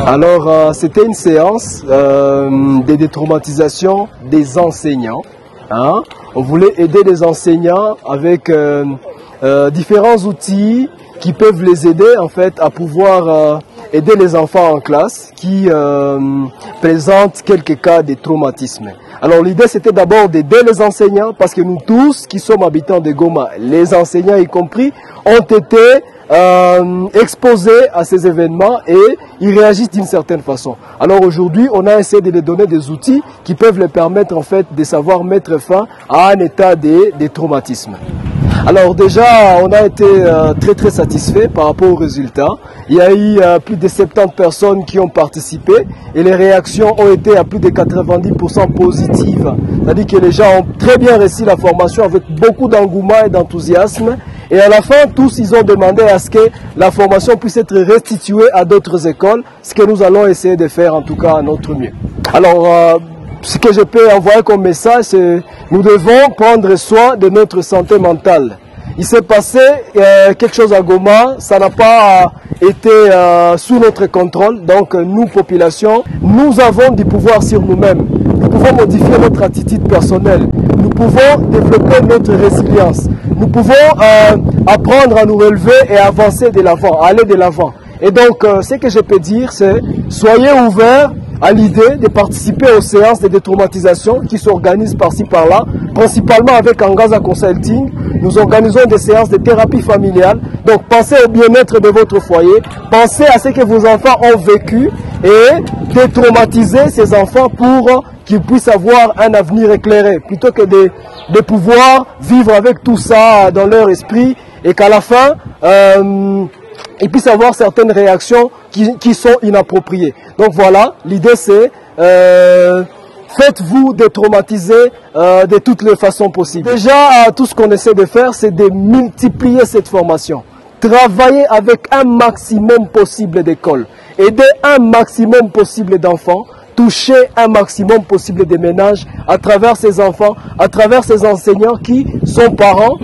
Alors, c'était une séance de détraumatisation des enseignants. Hein? On voulait aider les enseignants avec différents outils qui peuvent les aider en fait à pouvoir aider les enfants en classe qui présentent quelques cas de traumatisme. Alors l'idée c'était d'abord d'aider les enseignants parce que nous tous qui sommes habitants de Goma, les enseignants y compris, ont été exposés à ces événements et ils réagissent d'une certaine façon. Alors aujourd'hui, on a essayé de les donner des outils qui peuvent les permettre en fait de savoir mettre fin à un état de traumatisme. Alors déjà, on a été très satisfait par rapport aux résultats. Il y a eu plus de 70 personnes qui ont participé et les réactions ont été à plus de 90% positives. C'est-à-dire que les gens ont très bien reçu la formation avec beaucoup d'engouement et d'enthousiasme. Et à la fin, tous, ils ont demandé à ce que la formation puisse être restituée à d'autres écoles, ce que nous allons essayer de faire en tout cas à notre mieux. Alors, ce que je peux envoyer comme message, c'est nous devons prendre soin de notre santé mentale. Il s'est passé quelque chose à Goma, ça n'a pas été sous notre contrôle. Donc nous, population, nous avons du pouvoir sur nous-mêmes. Nous pouvons modifier notre attitude personnelle. Nous pouvons développer notre résilience. Nous pouvons apprendre à nous relever et avancer de l'avant, aller de l'avant. Et donc, ce que je peux dire, c'est soyez ouverts à l'idée de participer aux séances de détraumatisation qui s'organisent par-ci par-là, principalement avec Angaza Consulting. Nous organisons des séances de thérapie familiale. Donc, pensez au bien-être de votre foyer, pensez à ce que vos enfants ont vécu et détraumatiser ces enfants pour qu'ils puissent avoir un avenir éclairé, plutôt que de pouvoir vivre avec tout ça dans leur esprit et qu'à la fin, ils puissent avoir certaines réactions qui sont inappropriées. Donc voilà, l'idée c'est faites-vous détraumatiser de toutes les façons possibles. Déjà, tout ce qu'on essaie de faire, c'est de multiplier cette formation. Travailler avec un maximum possible d'écoles, aider un maximum possible d'enfants, toucher un maximum possible de ménages à travers ces enfants, à travers ces enseignants qui sont parents.